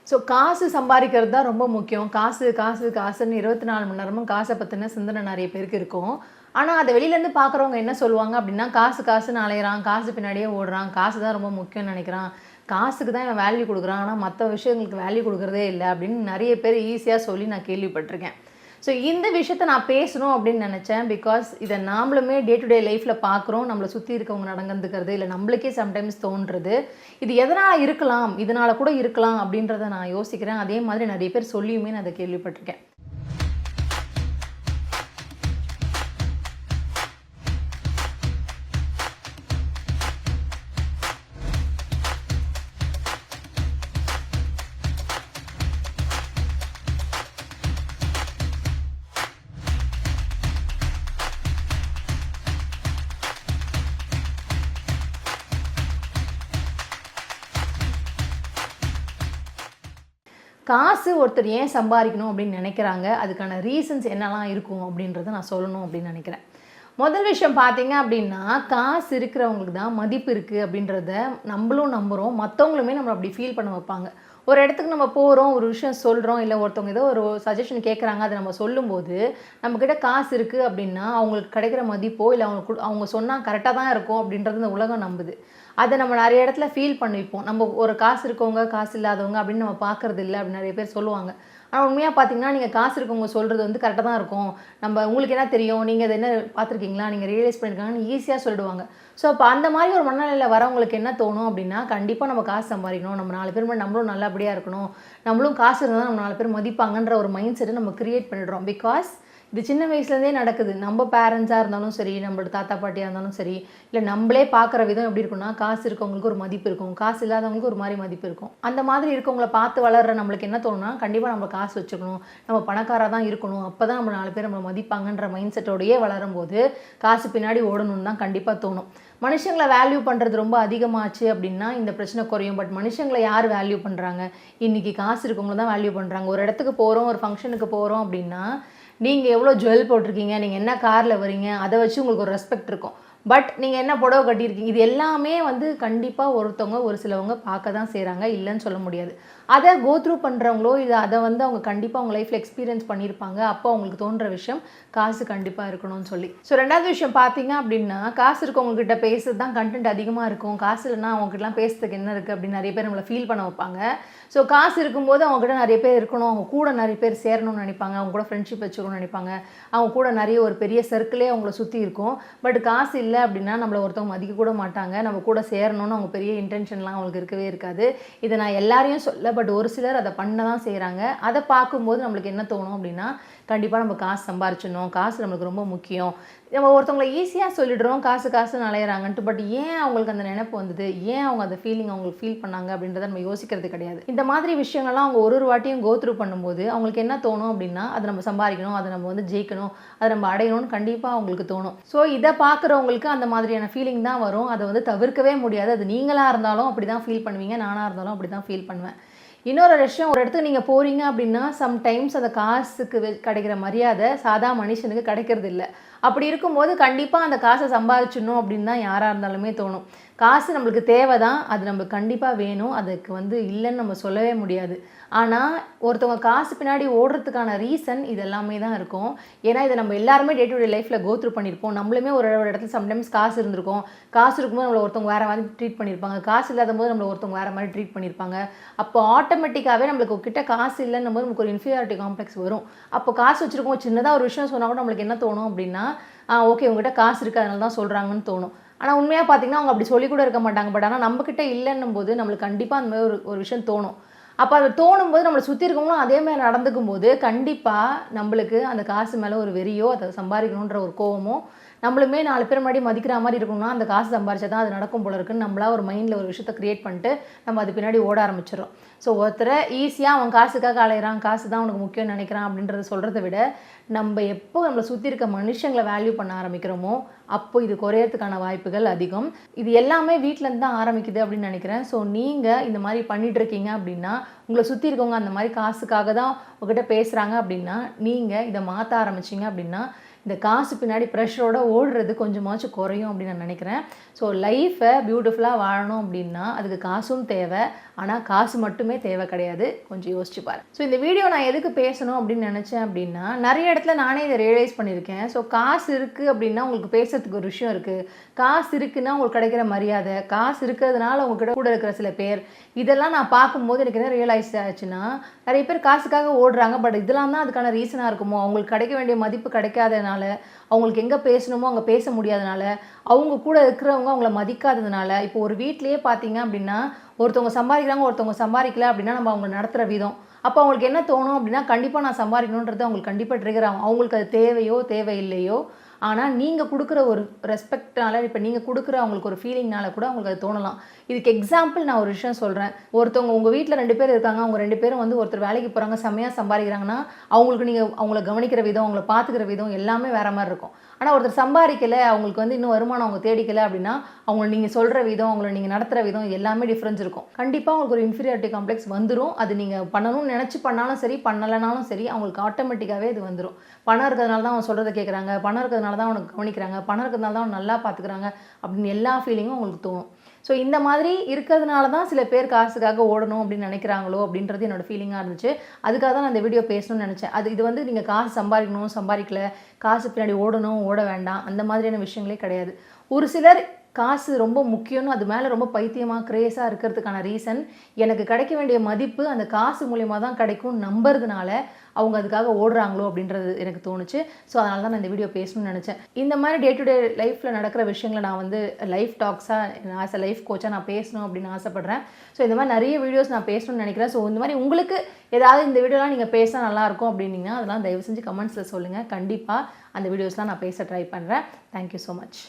So காசு சம்பாதிக்கிறது தான் ரொம்ப முக்கியம். காசு காசு காசுன்னு 24 மணி நேரமும் காசை பற்றின சிந்தனை நிறைய பேருக்கு இருக்கும். ஆனால் அதை வெளியிலேருந்து பார்க்குறவங்க என்ன சொல்லுவாங்க அப்படின்னா, காசு காசுன்னு அலையிறான், காசு பின்னாடியே ஓடுறான், காசு தான் ரொம்ப முக்கியம்னு நினைக்கிறான், காசுக்கு தான் இவன் வேல்யூ கொடுக்குறான், ஆனால் மற்ற விஷயங்களுக்கு வேல்யூ கொடுக்குறதே இல்லை அப்படின்னு நிறைய பேர் ஈஸியாக சொல்லி நான் கேள்விப்பட்டிருக்கேன். ஸோ இந்த விஷயத்த நான் பேசணும் அப்படின்னு நினச்சேன். பிகாஸ் இதை நாமளுமே டே டு டே லைஃப்பில் பார்க்குறோம். நம்மளை சுற்றி இருக்கவங்க நடந்துக்கிறது இல்லை நம்மளுக்கே சம்டைம்ஸ் தோன்றுறது. இது எதனால் இருக்கலாம், இதனால் கூட இருக்கலாம் அப்படின்றத நான் யோசிக்கிறேன். அதே மாதிரி நிறைய பேர் சொல்லியுமே நான் அதை கேள்விப்பட்டிருக்கேன். காசு ஒருத்தர் ஏன் சம்பாதிக்கணும் அப்படின்னு நினைக்கிறாங்க, அதுக்கான ரீசன்ஸ் என்னெல்லாம் இருக்கும் அப்படின்றத நான் சொல்லணும் அப்படின்னு நினைக்கிறேன். முதல் விஷயம் பார்த்தீங்க அப்படின்னா, காசு இருக்கிறவங்களுக்கு தான் மதிப்பு இருக்குது அப்படின்றத நம்மளும் நம்புகிறோம், மற்றவங்களுமே நம்மளை அப்படி ஃபீல் பண்ண வைப்பாங்க. ஒரு இடத்துக்கு நம்ம போகிறோம், ஒரு விஷயம் சொல்கிறோம், இல்லை ஒருத்தவங்க ஏதோ ஒரு சஜஷன் கேட்குறாங்க, அதை நம்ம சொல்லும்போது நம்மக்கிட்ட காசு இருக்குது அப்படின்னா அவங்களுக்கு கிடைக்கிற மதிப்போ இல்லை அவங்க சொன்னால் கரெக்டாக தான் இருக்கும் அப்படின்றது இந்த உலகம் நம்புது. அதை நம்ம நிறைய இடத்துல ஃபீல் பண்ணிப்போம். நம்ம ஒரு காசு இருக்கவங்க காசு இல்லாதவங்க அப்படின்னு நம்ம பார்க்குறது இல்லை அப்படின்னு நிறைய பேர் சொல்லுவாங்க. ஆனால் உண்மையாக பார்த்தீங்கன்னா, நீங்கள் காசு இருக்கவங்க சொல்கிறது வந்து கரெக்டாக தான் இருக்கும், நம்ம உங்களுக்கு என்ன தெரியும், நீங்கள் அதை என்ன பார்த்துருக்கீங்களா, நீங்கள் ரியலைஸ் பண்ணியிருக்காங்கன்னு ஈஸியாக சொல்லிடுவாங்க. ஸோ அப்போ அந்த மாதிரி ஒரு மனநிலையில் வரவங்களுக்கு என்ன தோணும் அப்படின்னா, கண்டிப்பாக நம்ம காசு சம்பாதிக்கணும், நம்ம 4 பேர் முன்னாடி நம்மளும் நல்லபடியாக இருக்கணும், நம்மளும் காசு இருந்தால் நம்ம 4 பேர் மதிப்பாங்கன்ற ஒரு மைண்ட் செட்டை நம்ம கிரியேட் பண்ணிடுறோம். பிகாஸ் இது சின்ன வயசுலேருந்தே நடக்குது. நம்ம பேரண்ட்ஸாக இருந்தாலும் சரி, நம்மளோட தாத்தா பாட்டியாக இருந்தாலும் சரி, இல்லை நம்மளே பார்க்குற விதம் எப்படி இருக்குன்னா, காசு இருக்கவங்களுக்கு ஒரு மதிப்பு இருக்கும், காசு இல்லாதவங்களுக்கு ஒரு மாதிரி மதிப்பு இருக்கும். அந்த மாதிரி இருக்கவங்கள பார்த்து வளர்கிற நம்மளுக்கு என்ன தோணுன்னா, கண்டிப்பாக நம்ம காசு வச்சுக்கணும், நம்ம பணக்காராக தான் இருக்கணும், அப்போ தான் நம்ம 4 பேர் நம்மளை மதிப்பாங்கன்ற மைண்ட் செட்டோடையே வளரும்போது காசு பின்னாடி ஓடணும்னு தான் கண்டிப்பாக தோணும். மனுஷங்களை வேல்யூ பண்ணுறது ரொம்ப அதிகமாச்சு அப்படின்னா இந்த பிரச்சனை குறையும். பட் மனுஷங்களை யார் வேல்யூ பண்ணுறாங்க? இன்றைக்கி காசு இருக்கவங்கள தான் வேல்யூ பண்ணுறாங்க. ஒரு இடத்துக்கு போகிறோம், ஒரு ஃபங்க்ஷனுக்கு போகிறோம் அப்படின்னா, நீங்கள் எவ்வளோ ஜுவல் போட்டிருக்கீங்க, நீங்கள் என்ன காரில் வரீங்க, அதை வச்சு உங்களுக்கு ஒரு ரெஸ்பெக்ட் இருக்கும். பட் நீங்கள் என்ன புடவை கட்டியிருக்கீங்க, இது எல்லாமே வந்து கண்டிப்பாக ஒருத்தவங்க ஒரு சிலவங்க பார்க்க தான் செய்கிறாங்க, இல்லைன்னு சொல்ல முடியாது. அதை கோ த்ரூ பண்ணுறவங்களோ இல்லை அதை வந்து அவங்க கண்டிப்பாக அவங்க லைஃப்பில் எக்ஸ்பீரியன்ஸ் பண்ணியிருப்பாங்க. அப்போ அவங்களுக்கு தோன்ற விஷயம் காசு கண்டிப்பாக இருக்கணும்னு சொல்லி. ஸோ ரெண்டாவது விஷயம் பார்த்தீங்க அப்படின்னா, காசு இருக்கவங்ககிட்ட பேசுறது தான் கண்டென்ட் அதிகமாக இருக்கும். காசு இல்லைன்னா அவங்ககிட்டலாம் பேசுறதுக்கு என்ன இருக்குது அப்படின்னு நிறைய பேர் நம்மளை ஃபீல் பண்ண வைப்பாங்க. ஸோ காசு இருக்கும்போது அவங்ககிட்ட நிறைய பேர் இருக்கணும், அவங்க கூட நிறைய பேர் சேரணும்னு நினைப்பாங்க, அவங்க கூட ஃப்ரெண்ட்ஷிப் வச்சுக்கணும்னு நினைப்பாங்க, அவங்க கூட நிறைய ஒரு பெரிய சர்க்கிளே அவங்கள சுற்றி இருக்கும். பட் காசு இல்லை அப்படின்னா நம்மளை ஒருத்தவங்க மதிக்க கூட மாட்டாங்க, நம்ம கூட சேரணும்னு அவங்க பெரிய இன்டென்ஷன்லாம் அவங்களுக்கு இருக்கவே இருக்காது. இதை நான் எல்லாரையும் சொல்ல, பட் ஒரு சிலர் அதை பண்ண தான் செய்கிறாங்க. அதை பார்க்கும்போது நம்மளுக்கு என்ன தோணும் அப்படின்னா, கண்டிப்பாக நம்ம காசு சம்பாரிச்சிடணும், காசு நம்மளுக்கு ரொம்ப முக்கியம். நம்ம ஒருத்தவங்களை ஈஸியாக சொல்லிடுறோம் காசு காசுன்னு அலையிறாங்கன்ட்டு. பட் ஏன் அவங்களுக்கு அந்த நினைப்பு வந்தது, ஏன் அவங்க அந்த ஃபீலிங் அவங்களுக்கு ஃபீல் பண்ணாங்க அப்படின்றத நம்ம யோசிக்கிறது கிடையாது. இந்த மாதிரி விஷயங்கள்லாம் அவங்க ஒரு வாட்டியும் கோ த்ரூ பண்ணும்போது அவங்களுக்கு என்ன தோணும் அப்படின்னா, அதை நம்ம சம்பாதிக்கணும், அதை நம்ம வந்து ஜெயிக்கணும், அதை நம்ம அடையணும்னு கண்டிப்பாக அவங்களுக்கு தோணும். ஸோ இதை பார்க்குறவங்களுக்கு அந்த மாதிரியான ஃபீலிங் தான் வரும். அதை வந்து தவிர்க்கவே முடியாது. அது நீங்களாக இருந்தாலும் அப்படி தான் ஃபீல் பண்ணுவீங்க, நானாக இருந்தாலும் அப்படி தான் ஃபீல் பண்ணுவேன். இன்னொரு விஷயம், ஒரு இடத்துக்கு நீங்கள் போகிறீங்க அப்படின்னா சம்டைம்ஸ் அந்த காசுக்கு கிடைக்கிற மரியாதை சாதா மனுஷனுக்கு கிடைக்கிறது இல்லை. அப்படி இருக்கும்போது கண்டிப்பாக அந்த காசை சம்பாதிச்சிடணும் அப்படின்னு தான் யாராக இருந்தாலுமே தோணும். காசு நம்மளுக்கு தேவை தான், அது நம்மளுக்கு கண்டிப்பாக வேணும், அதுக்கு வந்து இல்லைன்னு நம்ம சொல்லவே முடியாது. ஆனால் ஒருத்தவங்க காசு பின்னாடி ஓடுறதுக்கான ரீசன் இது எல்லாமே தான் இருக்கும். ஏன்னா இதை நம்ம எல்லாருமே டே டு டே லைஃப்பில் கோ த்ரூ பண்ணியிருப்போம். நம்மளுமே ஒரு இடத்துல சம்டைம்ஸ் காசு இருந்திருக்கும், காசு இருக்கும்போது நம்மளை ஒருத்தவங்க வேறு மாதிரி ட்ரீட் பண்ணியிருப்பாங்க, காசு இல்லாத போது நம்மளை ஒருத்தவங்க வேறு மாதிரி ட்ரீட் பண்ணியிருப்பாங்க. அப்போ ஆட்டோமேட்டிக்காகவே நம்மளுக்கு கிட்ட காசு இல்லைன்னும் போது நமக்கு ஒரு இன்ஃபீரியாரிட்டி காம்ப்ளெக்ஸ் வரும். அப்போ காசு வச்சுருக்கோம், சின்னதாக ஒரு விஷயம் சொன்னால் கூட நம்மளுக்கு என்ன தோணும் அப்படின்னா, ஓகே உங்ககிட்ட காசு இருக்குது அதனால தான் சொல்கிறாங்கன்னு தோணும். ஆனால் உண்மையாக பார்த்தீங்கன்னா அவங்க அப்படி சொல்லி கூட இருக்க மாட்டாங்க. பட் ஆனால் நம்மக்கிட்ட இல்லைன்னும் போது நம்மளுக்கு கண்டிப்பாக அந்த மாதிரி ஒரு விஷயம் தோணும். அப்போ அது தோணும்போது நம்மளை சுற்றி இருக்கவங்களும் அதே மாதிரி நடந்துக்கும் போது கண்டிப்பாக நம்மளுக்கு அந்த காசு மேலே ஒரு வெறியோ, அதை சம்பாதிக்கணுன்ற ஒரு கோவமோ, நம்மளுமே 4 பேர் முன்னாடி மதிக்கிற மாதிரி இருக்கணும்னா அந்த காசு சம்பாரிச்சா தான் அது நடக்கும் போல இருக்குன்னு நம்மளா ஒரு மைண்டில் ஒரு விஷயத்தை க்ரியேட் பண்ணிட்டு நம்ம அது பின்னாடி ஓட ஆரம்பிச்சிடும். ஸோ ஒருத்தரை ஈஸியாக அவன் காசுக்காக அலையிறான், காசு தான் அவனுக்கு முக்கியம்னு நினைக்கிறான் அப்படின்றத சொல்கிறத விட, நம்ம எப்போ நம்மளை சுற்றி இருக்க மனுஷங்களை வேல்யூ பண்ண ஆரம்பிக்கிறோமோ அப்போ இது குறையறதுக்கான வாய்ப்புகள் அதிகம். இது எல்லாமே வீட்டிலேருந்து தான் ஆரம்பிக்குது அப்படின்னு நினைக்கிறேன். ஸோ நீங்கள் இந்த மாதிரி பண்ணிட்டு இருக்கீங்க அப்படின்னா, உங்களை சுற்றி இருக்கவங்க அந்த மாதிரி காசுக்காக தான் உங்ககிட்ட பேசுகிறாங்க அப்படின்னா, நீங்கள் இதை மாற்ற ஆரம்பிச்சிங்க அப்படின்னா இந்த காசு பின்னாடி ப்ரெஷரோட ஓடுறது கொஞ்சமாச்சும் குறையும் அப்படின்னு நான் நினைக்கிறேன். ஸோ லைஃப்பை பியூட்டிஃபுல்லாக வாழணும் அப்படின்னா அதுக்கு காசும் தேவை, ஆனால் காசு மட்டுமே தேவை கிடையாது, கொஞ்சம் யோசிச்சு பாரு. ஸோ இந்த வீடியோ நான் எதுக்கு பேசணும் அப்படின்னு நினச்சேன் அப்படின்னா, நிறைய இடத்துல நானே இதை ரியலைஸ் பண்ணியிருக்கேன். ஸோ காசு இருக்குது அப்படின்னா உங்களுக்கு பேசுறதுக்கு ஒரு விஷயம் இருக்குது, காசு இருக்குன்னா உங்களுக்கு கிடைக்கிற மரியாதை, காசு இருக்கிறதுனால உங்ககிட்ட கூட இருக்கிற சில பேர், இதெல்லாம் நான் பார்க்கும்போது எனக்கு என்ன ரியலைஸ் ஆச்சுன்னா, நிறைய பேர் காசுக்காக ஓடுறாங்க, பட் இதெல்லாம் தான் அதுக்கான ரீசனாக இருக்குமோ, அவங்களுக்கு கிடைக்க வேண்டிய மதிப்பு கிடைக்காதனால, அவங்களுக்கு எங்கே பேசணுமோ அங்கே பேச முடியாதனால, அவங்க கூட இருக்கிறவங்க அவங்கள மதிக்காததுனால. இப்போ ஒரு வீட்லேயே பார்த்தீங்க அப்படின்னா, ஒருத்தவங்க சம்பாதிக்கிறாங்க, ஒருத்தவங்க சம்பாதிக்கல அப்படின்னா நம்ம அவங்க நடத்துகிற விதம், அப்போ அவங்களுக்கு என்ன தோணும் அப்படின்னா, கண்டிப்பாக நான் சம்பாதிக்கணுன்றது அவங்களுக்கு கண்டிப்பாக ட்ரிகர் ஆகும். அவங்களுக்கு அது தேவையோ தேவையில்லையோ, ஆனால் நீங்கள் கொடுக்குற ஒரு ரெஸ்பெக்ட்னால, இப்போ நீங்கள் கொடுக்குற அவங்களுக்கு ஒரு ஃபீலிங்னால கூட அவங்களுக்கு அது தோணலாம். இதுக்கு எக்ஸாம்பிள் நான் ஒரு விஷயம் சொல்கிறேன். ஒருத்தவங்க உங்கள் வீட்டில் 2 பேர் இருக்காங்க, அவங்க 2 பேரும் வந்து ஒருத்தர் வேலைக்கு போகிறாங்க, செம்மையாக சம்பாதிக்கிறாங்கன்னா அவங்களுக்கு நீங்கள் அவங்கள கவனிக்கிற விதம், அவங்கள பார்த்துக்கிற விதம் எல்லாமே வேறு மாதிரி இருக்கும். ஆனால் ஒருத்தர் சம்பாதிக்கலை, அவங்களுக்கு வந்து இன்னும் வருமானம் அவங்க தேடிக்கலை அப்படின்னா அவங்கள நீங்கள் சொல்கிற விதம், அவங்கள நீங்கள் நடத்துகிற விதம் எல்லாமே டிஃப்ரென்ஸ் இருக்கும். கண்டிப்பாக அவங்களுக்கு ஒரு இன்ஃபீரியாரிட்டி காம்ப்ளெக்ஸ் வந்துடும். அது நீங்கள் பண்ணணும்னு நினச்சி பண்ணாலும் சரி, பண்ணலைனாலும் சரி, அவங்களுக்கு ஆட்டோமேட்டிக்காகவே இது வந்துடும். பணம் இருக்கிறதுனால தான் அவங்க சொல்கிறத கேட்குறாங்க, பணம் இருக்கிறதுனால தான் அவனுக்கு கவனிக்கிறாங்க, பணம் இருக்கிறதுனால தான் அவன் நல்லா பார்த்துக்கிறாங்க அப்படின்னு எல்லா ஃபீலிங்கும் அவங்களுக்கு தோணும். ஸோ இந்த மாதிரி இருக்கிறதுனால தான் சில பேர் காசுக்காக ஓடணும் அப்படின்னு நினைக்கிறாங்களோ அப்படின்றது என்னோட ஃபீலிங்காக இருந்துச்சு. அதுக்காக தான் நான் இந்த வீடியோ பேசணும்னு நினச்சேன். இது வந்து நீங்கள் காசு சம்பாதிக்கணும், சம்பாதிக்கல, காசு பின்னாடி ஓடணும், ஓட வேண்டாம், அந்த மாதிரியான விஷயங்களே கிடையாது. ஒரு சிலர் காசு ரொம்ப முக்கியம்னு அது மேலே ரொம்ப பைத்தியமாக கிரேஸாக இருக்கிறதுக்கான ரீசன், எனக்கு கிடைக்க வேண்டிய மதிப்பு அந்த காசு மூலிமா தான் கிடைக்கும்னு நம்புறதுனால அவங்க அதுக்காக ஓடுறாங்களோ அப்படின்றது எனக்கு தோணுச்சு. ஸோ அதனால தான் நான் இந்த வீடியோ பேசணும்னு நினச்சேன். இந்த மாதிரி டே டு டே லைஃப்பில் நடக்கிற விஷயங்களை நான் வந்து லைஃப் டாக்ஸாக ஆஸ் அ லைஃப் கோச்சாக நான் பேசணும் அப்படின்னு ஆசைப்பட்றேன். ஸோ இந்த மாதிரி நிறைய வீடியோஸ் நான் பேசணும்னு நினைக்கிறேன். ஸோ இந்த மாதிரி உங்களுக்கு ஏதாவது இந்த வீடியோலாம் நீங்கள் பேசினா நல்லாயிருக்கும் அப்படின்னீங்கன்னா அதெல்லாம் தயவு செஞ்சு கமெண்ட்ஸில் சொல்லுங்கள். கண்டிப்பாக அந்த வீடியோஸ்லாம் நான் பேச ட்ரை பண்ணுறேன். Thank you so much.